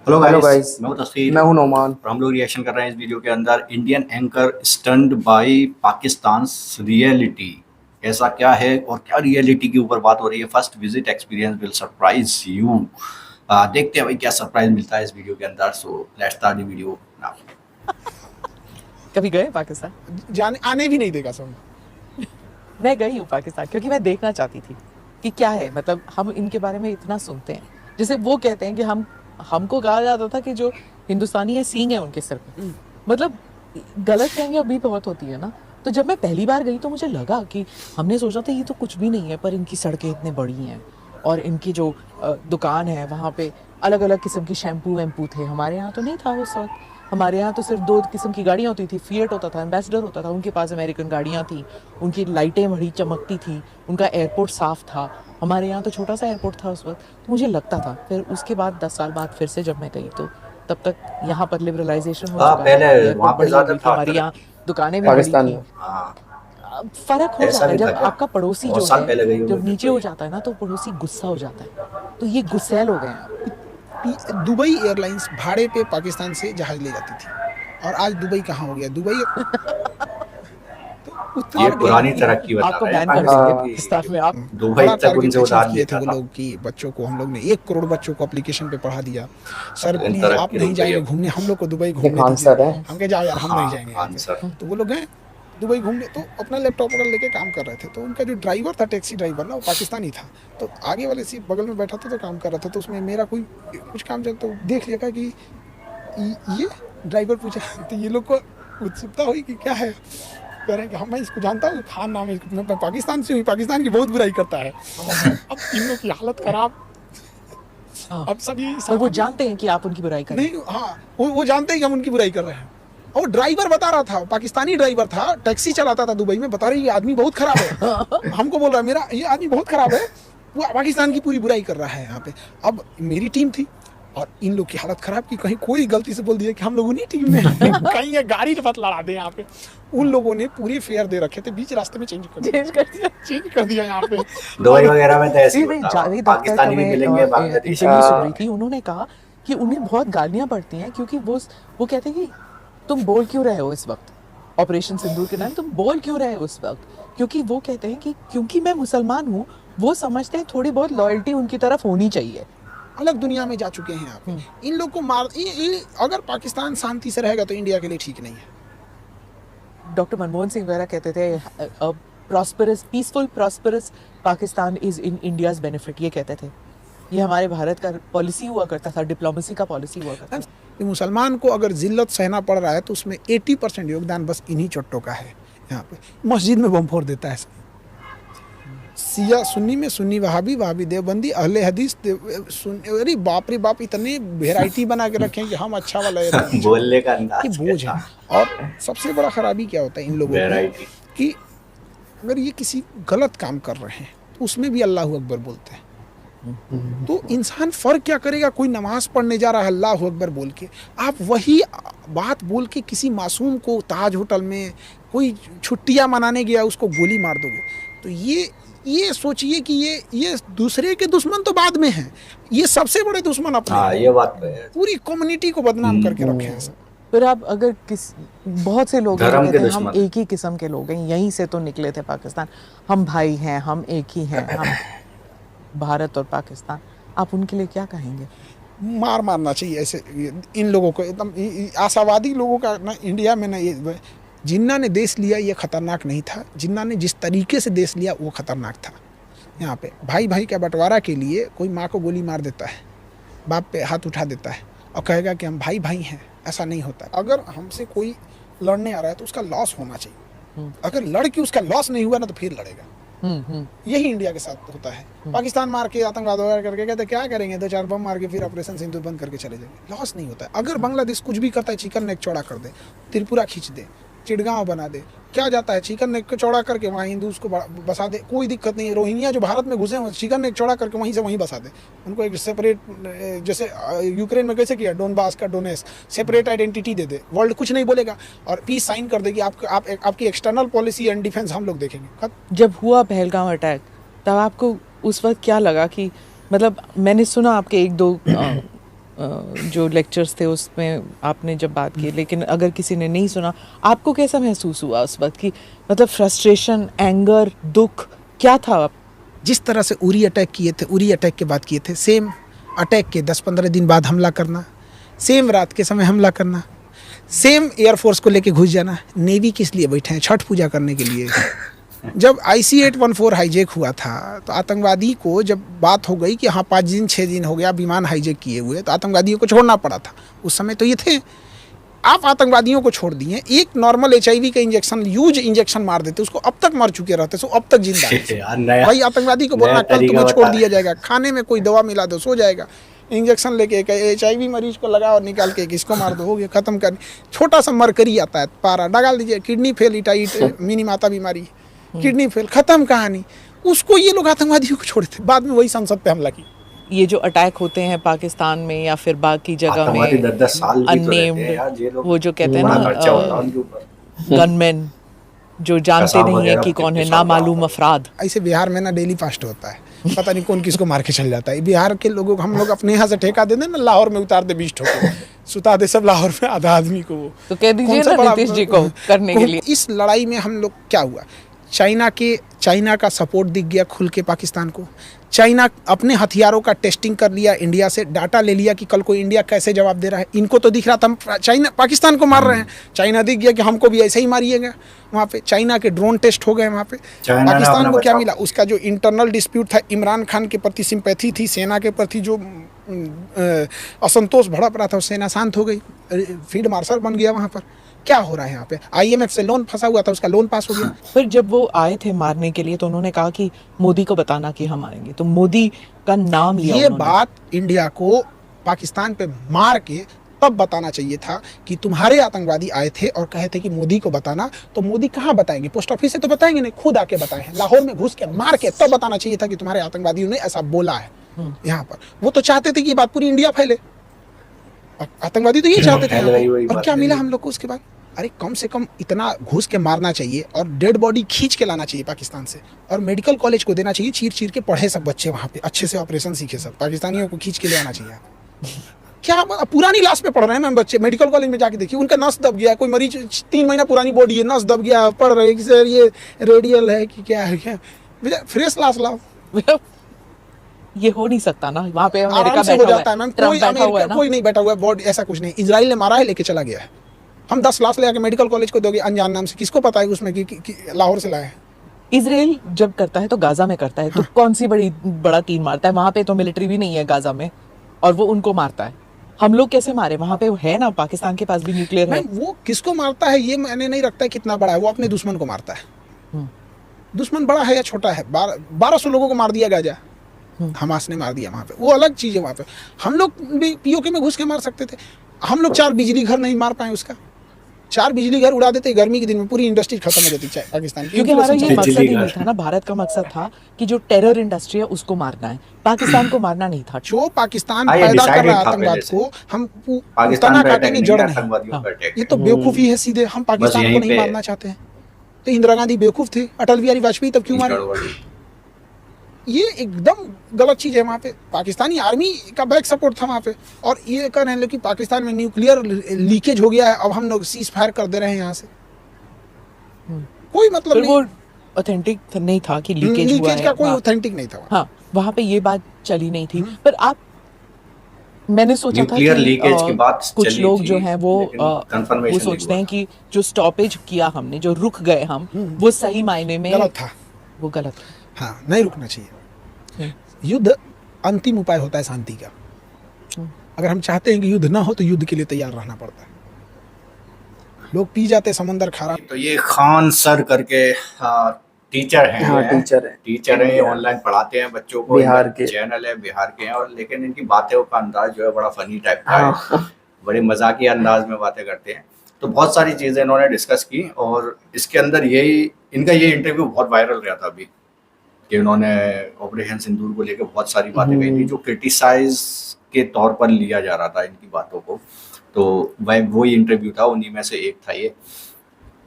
Hello hello guys, guys. मैं हूं तस्वीर मैं हूं नोमान। और हम लोग रिएक्शन कर रहे हैं इस वीडियो के अंदर Indian anchor stunt by Pakistan reality. ऐसा क्या है और क्या रियलिटी के ऊपर बात हो रही है। First visit experience will surprise you. देखते हैं भाई क्या सरप्राइज मिलता है इस वीडियो के अंदर। So let's start the video now. कभी गए पाकिस्तान? जाने आने भी नहीं देगा सब। मैं गई हूँ पाकिस्तान क्योंकि मैं देखना चाहती थी कि क्या है। मतलब हम इनके बारे में इतना सुनते हैं, जैसे वो कहते हैं कि हमको कहा जाता था कि जो हिंदुस्तानी है सींग है उनके सिर पे। मतलब गलत फहमी अभी बहुत होती है ना। तो जब मैं पहली बार गई तो मुझे लगा कि हमने सोचा था ये तो कुछ भी नहीं है, पर इनकी सड़कें इतनी बड़ी हैं और इनकी जो दुकान है वहाँ पे अलग अलग किस्म की शैम्पू वैम्पू थे। हमारे यहाँ तो नहीं था उस वक्त। हमारे यहाँ तो सिर्फ दो किस्म की गाड़ियाँ होती थी, फिएट होता था, एम्बेसडर होता था। उनके पास अमेरिकन गाड़ियाँ थी, उनकी लाइटें बड़ी चमकती थी, उनका एयरपोर्ट साफ था। हमारे यहाँ तो छोटा सा एयरपोर्ट था उस वक्त। तो मुझे लगता था, फिर उसके बाद 10 साल बाद फिर से जब मैं गई तो तब तक यहाँ पर लिबरलाइजेशन हो चुका था, पहले वहाँ एयरपोर्ट पे बड़ी हो ज्यादा गई थी, था हमारी यहाँ तरक्की। दुकानें भी बड़ी पाकिस्तान थी। में। हाँ, फर्क हो ऐसा जाता है भी था जब क्या? आपका पड़ोसी बहुत जो साल है पहले गई होगी जब फिर नीचे तो हो ये। जाता है ना, तो पड़ोसी गुस्सा हो जाता है। तो ये गुस्सैल हो गए हैं अब। दुबई एयरलाइंस भाड़े पे पाकिस्तान से जहाज ले जाती थी, और आज दुबई कहाँ हो गया? दुबई तो ये उतना पुरानी तरक्की। तरक्की बता आपको रहे हैं बैन कर पाकिस्तान देंगे हाँ। की। पाकिस्तान में आप। दुबई बड़ा तक टारगेट उनसे अचीव उधार किए थे लेता वो था। लोग कि बच्चों को हम लोग ने 1 करोड़ बच्चों को एप्लीकेशन पे पढ़ा दिया। सर लेकिन प्लीज आप तरक्की रुक नहीं गई जाएंगे अब। घूमने, हम लोग को दुबई ये घूमने खान दीजिए। सर है। हम कहे जाओ यार, हम नहीं हाँ, जाएंगे यहाँ पे। आंसर। तो वो लोग गए दुबई घूमने, तो अपना लैपटॉप वगैरह लेके काम कर रहे थे। तो उनका जो ड्राइवर था, टैक्सी ड्राइवर ना, वो पाकिस्तानी था। तो आगे वाले सीट बगल में बैठा था तो काम कर रहा था। तो उसमें मेरा कोई कुछ काम चल, तो देख लिया कि ये ड्राइवर पूछा तो ये लोग को उत्सुकता हुई कि क्या है। कह रहे हैं कि हाँ मैं इसको जानता हूँ, खान नाम है इसको, मैं पाकिस्तान से हूँ, पाकिस्तान की बहुत बुराई करता है। अब इन लोग की हालत खराब। अब सब ये और वो जानते हैं कि आप उनकी बुराई करें। नहीं, हाँ वो जानते हैं कि हम उनकी बुराई कर रहे हैं। और ड्राइवर बता रहा था, पाकिस्तानी ड्राइवर था, टैक्सी चलाता था दुबई में, बता रही ये आदमी बहुत खराब है। हमको बोल रहा है मेरा ये आदमी बहुत खराब है, वो पाकिस्तान की पूरी बुराई कर रहा है यहाँ पे। अब मेरी टीम थी और इन लोग की हालत खराब की, कहीं कोई गलती से बोल दिया कि हम लोग उन्हीं टीम में हैं, कहीं ये गाड़ी मत लड़ा दे यहाँ पे। उन लोगों ने पूरे फेयर दे रखे थे, बीच रास्ते में चेंज कर दिया यहाँ पे। दुबई वगैरह में तो ऐसे ही नहीं, होता है। जावेद अख्तर का पाकिस्तानी भी मैं मिलेंगे, बांग्लादेशी इंटरव्यू भी सुन मिलेंगे। रही थी। उन्होंने कहा कि उन्हें बहुत गालियां पड़ती हैं क्योंकि वो कहते हैं कि तुम बोल क्यों रहे हो इस वक्त, ऑपरेशन सिंदूर के टाइम तुम बोल क्यों रहे हो उस वक्त। क्योंकि वो कहते हैं कि क्योंकि मैं मुसलमान हूँ, वो समझते हैं थोड़ी बहुत लॉयल्टी उनकी तरफ होनी चाहिए। अलग दुनिया में जा चुके हैं यहाँ पे। इन लोग को मार अगर पाकिस्तान शांति से रहेगा तो इंडिया के लिए ठीक नहीं है। डॉक्टर मनमोहन सिंह वगैरह कहते थे prosperous peaceful prosperous Pakistan is in India's benefit. ये कहते थे, ये हमारे भारत का पॉलिसी हुआ करता था, डिप्लोमेसी का पॉलिसी हुआ करता था। कि मुसलमान को अगर जिल्लत सहना पड़ रहा है तो उसमें 80% योगदान बस इन्हीं चोट्टों का है। यहाँ पे मस्जिद में बम फोड़ देता है सब। सिया सुन्नी में सुन्नी वहाबी, वहाबी देवबंदी, अहले हदीस अरे बाप रे बाप, इतने वेराइटी बना के रखे हैं कि हम अच्छा वाला बोलने का ये अंदाज बोझ है। कैसा। और सबसे बड़ा खराबी क्या होता है इन लोगों वैरायटी। की, कि अगर ये किसी गलत काम कर रहे हैं तो उसमें भी अल्लाह अकबर बोलते हैं। तो इंसान फर्क क्या करेगा? कोई नमाज पढ़ने जा रहा है अल्लाह अकबर बोल के, आप वही बात बोल के किसी मासूम को ताज होटल में कोई छुट्टियां मनाने गया उसको गोली मार दोगे। तो ये सोचिए कि ये दूसरे के दुश्मन तो बाद में हैं, ये सबसे बड़े दुश्मन अपने हाँ, हैं। ये बात तो है। पूरी कम्युनिटी को बदनाम करके रखे हैं सब। फिर आप अगर बहुत से लोग हैं जो धर्म के कहते हैं हम दुश्मन। एक ही किस्म के लोग हैं, यहीं से तो निकले थे पाकिस्तान, हम भाई हैं, हम एक ही हैं, हम भारत और पाकिस्तान। आप उनके लिए क्या कहेंगे? मारना चाहिए ऐसे इन लोगों को। एकदम आशावादी लोगों का ना इंडिया में ना, ये जिन्ना ने देश लिया ये खतरनाक नहीं था, जिन्ना ने जिस तरीके से देश लिया वो खतरनाक था। यहाँ पे भाई भाई का बंटवारा के लिए कोई माँ को गोली मार देता है, बाप पे हाथ उठा देता है और कहेगा कि हम भाई भाई हैं, ऐसा नहीं होता। अगर हमसे कोई लड़ने आ रहा है तो उसका लॉस होना चाहिए। अगर लड़ के उसका लॉस नहीं हुआ ना तो फिर लड़ेगा। यही इंडिया के साथ होता है। पाकिस्तान मार के आतंकवाद वगैरह करके कहते क्या करेंगे, 2-4 बम मार के फिर ऑपरेशन सिंदूर बंद करके चले जाएंगे, लॉस नहीं होता है। अगर बांग्लादेश कुछ भी करता है, चिकन नेक चौड़ा कर दे, त्रिपुरा खींच दे, चिड़गांव बना दे, क्या जाता है, चिकन नेक को चौड़ा करके वहाँ हिंदूज को बसा दे, कोई दिक्कत नहीं है। रोहिंग्या जो भारत में घुसे हैं चिकन नेक चौड़ा करके वहीं से वहीं बसा दे, उनको एक सेपरेट, जैसे यूक्रेन में कैसे किया डोनबास का डोनेस, सेपरेट आइडेंटिटी दे दे, वर्ल्ड कुछ नहीं बोलेगा और पीस साइन कर देगी। आपकी एक्सटर्नल पॉलिसी एंड डिफेंस हम लोग देखेंगे। जब हुआ पहलगाम अटैक तब आपको उस वक्त क्या लगा कि मतलब मैंने सुना आपके एक दो जो लेक्चर्स थे उसमें आपने जब बात की, लेकिन अगर किसी ने नहीं सुना, आपको कैसा महसूस हुआ उस वक्त की, मतलब फ्रस्ट्रेशन, एंगर, दुख क्या था? जिस तरह से उरी अटैक किए थे, उरी अटैक के बाद किए थे, सेम अटैक के 10-15 दिन बाद हमला करना, सेम रात के समय हमला करना, सेम एयरफोर्स को लेके घुस जाना। नेवी किस लिए बैठे हैं? छठ पूजा करने के लिए। जब IC-814 हाईजैक हुआ था तो आतंकवादी को जब बात हो गई कि हाँ 5 दिन 6 दिन हो गया विमान हाईजैक किए हुए, तो आतंकवादियों को छोड़ना पड़ा था। उस समय तो ये थे, आप आतंकवादियों को छोड़ दिए, एक नॉर्मल HIV का इंजेक्शन मार देते, उसको अब तक मर चुके रहते, सो अब तक जिंदा है। यार नया भाई आतंकवादी को बोलना नया कल तरीका तुम्हें छोड़ बता दिया जाएगा, खाने में कोई दवा मिला दो सो जाएगा, इंजेक्शन लेके HIV मरीज को लगा और निकाल के इसको मार दो, हो गया खत्म कर। छोटा सा मरकरी आता है, पारा डाल दीजिए, किडनी फेल, इटाइट मिनी माता बीमारी, किडनी फेल, खत्म कहानी। उसको ये लोग आतंकवादियों को छोड़े थे, बाद में वही संसद पे हमला की। ये जो अटैक होते हैं पाकिस्तान में या फिर बाकी जगह आतंकवादी में, 10-10 साल भी तो रहते हैं अननेम्ड, यार, ये लोग वो जो कहते हैं बड़ा ना खर्चा होता है उनके ऊपर। गनमैन जो जानते कसाब नहीं है वगैरह कि कौन है, कितने साल नामालूम बाद। अफराद। ऐसे बिहार में ना डेली फास्ट होता है, पता नहीं कौन किसको मार के चल जाता है। बिहार के लोगों को हम लोग अपने यहाँ से ठेका दे दें ना, लाहौर में उतार दे 20 ठोके, सुता दे सब लाहौर में आधा आदमी को। वो तो कह दीजिए कौन सा ना बड़ा- नीतीश जी को करने के लिए। इस लड़ाई में हम लोग क्या हुआ, चाइना का सपोर्ट दिख गया खुल के पाकिस्तान को। चाइना अपने हथियारों का टेस्टिंग कर लिया, इंडिया से डाटा ले लिया कि कल को इंडिया कैसे जवाब दे रहा है। इनको तो दिख रहा था हम चाइना पाकिस्तान को मार रहे हैं, चाइना दिख गया कि हमको भी ऐसे ही मारिएगा। वहाँ पे चाइना के ड्रोन टेस्ट हो गए वहाँ पे। चाइना ने पाकिस्तान अपना को क्या बचाव मिला, उसका जो इंटरनल डिस्प्यूट था, इमरान खान के प्रति सिंपैथी थी, सेना के प्रति जो असंतोष भड़क रहा था, सेना शांत हो गई, फील्ड मार्शल बन गया वहाँ पर। क्या हो रहा है यहाँ पे, IMF से लोन फंसा हुआ था, उसका लोन पास हो गया। फिर जब वो आए थे मारने के लिए तो उन्होंने कहा कि मोदी को बताना कि हम आएंगे, तो मोदी का नाम लिया ये उन्होंने। बात इंडिया को पाकिस्तान पे मार के तब बताना चाहिए था कि तुम्हारे आतंकवादी आए थे और कहे थे कि मोदी को बताना, तो मोदी कहाँ बताएंगे, पोस्ट ऑफिस से तो बताएंगे नहीं, खुद आके बताए हैं, लाहौर में घुस के मार के तब बताना चाहिए था कि तुम्हारे आतंकवादियों ने ऐसा बोला है। यहाँ पर वो तो चाहते थे कि ये बात पूरी इंडिया फैले, आतंकवादी तो ये चाहते थे फैल यहाँ गई पे। वही और बात क्या है। मिला हम लोग को उसके बाद? अरे कम से कम इतना घुस के मारना चाहिए और डेड बॉडी खींच के लाना चाहिए पाकिस्तान से, और मेडिकल कॉलेज को देना चाहिए, चीर चीर के पढ़े सब बच्चे वहाँ पे, अच्छे से ऑपरेशन सीखे सब, पाकिस्तानियों को खींच के ले आना चाहिए। क्या पुरानी लाश पे पढ़ रहे हैं मैम बच्चे, मेडिकल कॉलेज में जाके देखिए, उनका नस दब गया, कोई मरीज 3 महीना पुरानी बॉडी है, नस दब गया, पढ़ रहे हैं कि सर ये रेडियल है कि क्या है, क्या फ्रेश लाश लाओ। ये हो नहीं सकता ना, वहाँ पे अमेरिका आराम से हो बैठा हुआ जाता है मैम, ट्रम्प कोई बैठा हुआ है अमेरिका ना। कोई नहीं बैठा हुआ है, बॉडी ऐसा कुछ नहीं, इजराइल ने मारा है लेके चला गया है। हम 10 लाख ले आके मेडिकल कॉलेज को दोगे अनजान नाम से, किसको पता है उसमें कि लाहौर से लाया है। इसराइल जब करता है तो गाजा में करता है, तो कौन सी बड़ा तीर मारता है? वहां पे तो मिलिट्री भी नहीं है गाजा में, और वो उनको मारता है। हम लोग कैसे मारे? वहां पे है ना, पाकिस्तान के पास भी न्यूक्लियर है। मैम वो किसको मारता है ये मैंने नहीं रखता है कितना बड़ा है, वो अपने दुश्मन को मारता है। दुश्मन बड़ा है या छोटा है, 1200 लोगों को मार दिया गाजा, हमास ने मार दिया वहाँ पे, वो अलग चीज़ है। वहाँ पे हम लोग भी POK में घुस के मार सकते थे, हम लोग 4 बिजली घर नहीं मार पाए उसका, 4 बिजली घर उड़ा देते, गर्मी के दिन में पूरी इंडस्ट्री खत्म हो जाती है पाकिस्तान की। क्योंकि हमारा ये बिजली मकसद ही घर। नहीं था ना, भारत का मकसद था कि जो टेरर इंडस्ट्री है उसको मारना है, पाकिस्तान को मारना नहीं था। जो पाकिस्तान हाँ, ये पैदा कर decided रहा है था आतंकवाद पहले से। को, हम पाकिस्तान तना पे काटेंगे अटैक जड़ नहीं, नहीं। आतंकवादियों हाँ। पे अटैक। ये तो बेवकूफ़ी है सीधे, हम पाकिस्तान को यहीं नहीं पे- मारना चाहते हैं। तो इंदिरा गांधी बेवकूफ़ थे, अटल बिहारी वाजपेयी तब क्यों मारे? ये एकदम गलत चीज़ है। वहाँ पे पाकिस्तानी आर्मी का बैक सपोर्ट था वहाँ पे, और ये कह रहे हैं लोग कि पाकिस्तान में न्यूक्लियर लीकेज हो गया है, अब हम लोग सीज फायर कर दे रहे हैं यहाँ से। कोई मतलब फिर वो नहीं, ऑथेंटिक नहीं था कि लीकेज हुआ लीकेज है। का कोई हाँ, ऑथेंटिक नहीं था वहाँ। हाँ, वहाँ पे ये बात चली नहीं थी। पर आप, मैंने सोचा था न्यूक्लियर कि लीकेज की बात कुछ चली लोग थी, जो हैं वो लेकिन confirmation वो नहीं सोचते हुआ हैं था। कि जो स्टॉपेज किया हमने, जो रुक गए हम, वो सही मायने में गलत था। वो गलत। हाँ, नहीं रुकना चाहिए। युद्ध अंतिम उपाय होता है शांति का। अगर हम चाहते हैं कि युद्ध ना हो तो युद्ध के लिए तैयार रहना पड़ता है। लोग पी जाते समंदर खारा। तो ये खान सर करके टीचर हैं, हाँ, टीचर हैं। टीचर हैं, ऑनलाइन पढ़ाते हैं बच्चों को, बिहार के। चैनल है, बिहार के हैं, और लेकिन इनकी बातों का अंदाज जो है बड़ा फनी टाइप का है, हाँ। बड़े मजाकिया अंदाज में बातें करते हैं। तो बहुत सारी चीजें इन्होंने डिस्कस की, और इसके अंदर यही इनका ये इंटरव्यू बहुत वायरल रहा था अभी, कि उन्होंने ऑपरेशन सिंदूर को लेकर बहुत सारी बातें कही थी जो क्रिटिसाइज के तौर पर लिया जा रहा था इनकी बातों को। तो वही इंटरव्यू था, उन्हीं में से एक था ये।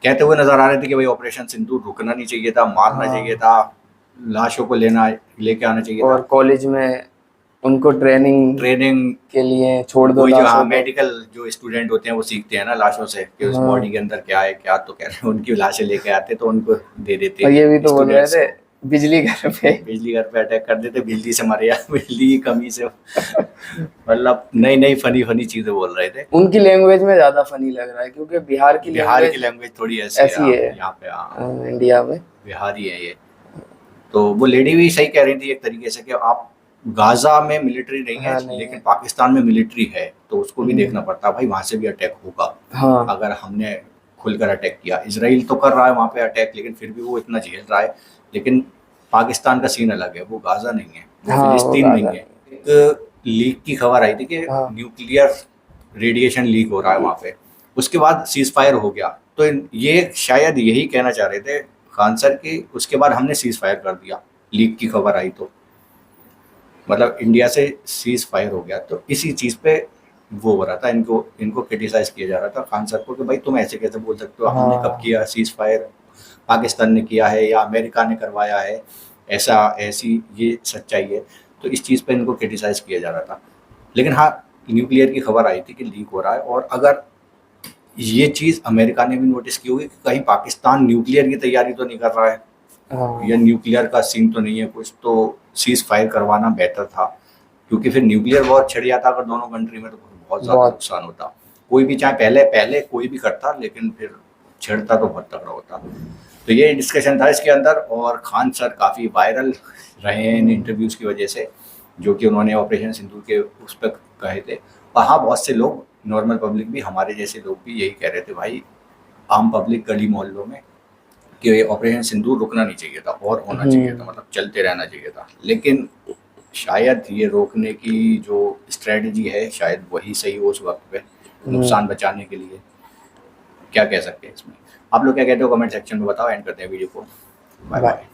कहते हुए नजर आ रहे थे कि भाई ऑपरेशन सिंदूर रुकना नहीं चाहिए था, मारना हाँ। चाहिए था, लाशों को लेके आना चाहिए और था। कॉलेज में उनको ट्रेनिंग ट्रेनिंग के लिए छोड़ दो वही जो लाशों को। मेडिकल जो स्टूडेंट होते हैं वो सीखते हैं ना लाशों से कि उस हाँ। बॉडी के अंदर क्या है क्या, तो कह रहे हैं उनकी लाशें लेके आते तो उनको दे देते और ये भी तो बोल रहे students थे को। बिजली घर पे। बिजली घर पे अटैक कर देते, बिजली से मरे या बिजली की कमी से मतलब नई नई फनी फनी चीजें बोल रहे थे। उनकी लैंग्वेज में ज्यादा फनी लग रहा है क्योंकि बिहार की बिहार की लैंग्वेज लैंग्वेज थोड़ी ऐसी ऐसी है है। यहाँ पे। हाँ, इंडिया में। बिहारी है ये। तो वो लेडी भी सही कह रही थी एक तरीके से कि आप गाजा में मिलिट्री नहीं है हाँ, नहीं लेकिन है। पाकिस्तान में मिलिट्री है, तो उसको भी हम्म। देखना पड़ता है भाई, वहां से भी अटैक होगा हाँ अगर हमने खुलकर अटैक किया। इसराइल तो कर रहा है वहां पे अटैक, लेकिन फिर भी वो इतना झेल रहा है। लेकिन पाकिस्तान का सीन अलग है, वो गाजा नहीं है, वो हाँ, वो फिलिस्तीन नहीं गाजा है। एक लीक की खबर आई थी कि हाँ। न्यूक्लियर रेडिएशन लीक हो रहा है वहां पे, उसके बाद सीज फायर हो गया। तो ये शायद यही कहना चाह रहे थे खान सर कि उसके बाद हमने सीज फायर कर दिया, लीक की खबर आई तो मतलब इंडिया से सीज फायर हो गया। तो इसी चीज पे वो हो रहा था, इनको क्रिटिसाइज किया जा रहा था खान सर को कि भाई तुम ऐसे कैसे बोल सकते हो, हमने हाँ। कब किया सीज फायर, पाकिस्तान ने किया है या अमेरिका ने करवाया है, ऐसा ऐसी ये सच्चाई है। तो इस चीज़ पे इनको क्रिटिसाइज किया जा रहा था। लेकिन हाँ, न्यूक्लियर की खबर आई थी कि लीक हो रहा है, और अगर ये चीज़ अमेरिका ने भी नोटिस की होगी कि कहीं पाकिस्तान न्यूक्लियर की तैयारी तो नहीं कर रहा है हाँ। या न्यूक्लियर का सीन तो नहीं है कुछ, तो सीज फायर करवाना बेहतर था। क्योंकि फिर न्यूक्लियर वॉर छिड़ जाता अगर दोनों कंट्री में तो बहुत ज़्यादा बहुत। नुकसान होता। कोई भी चाहे पहले पहले कोई भी करता, लेकिन फिर छिड़ता तो बहुत तगड़ा होता। तो ये डिस्कशन था इसके अंदर, और खान सर काफ़ी वायरल रहे हैं इन इंटरव्यूज़ की वजह से, जो कि उन्होंने ऑपरेशन सिंदूर के उस पर कहे थे। और हाँ, बहुत से लोग नॉर्मल पब्लिक भी, हमारे जैसे लोग भी यही कह रहे थे भाई, आम पब्लिक गली मोहल्लों में, कि ये ऑपरेशन सिंदूर रुकना नहीं चाहिए था और होना चाहिए था, मतलब चलते रहना चाहिए था। लेकिन शायद ये रोकने की जो स्ट्रेटजी है शायद वही सही हो उस वक्त पे, नुकसान बचाने के लिए। क्या कह सकते हैं इसमें, आप लोग क्या कहते हो कमेंट सेक्शन में बताओ। एंड करते हैं वीडियो को। Bye bye. बाय।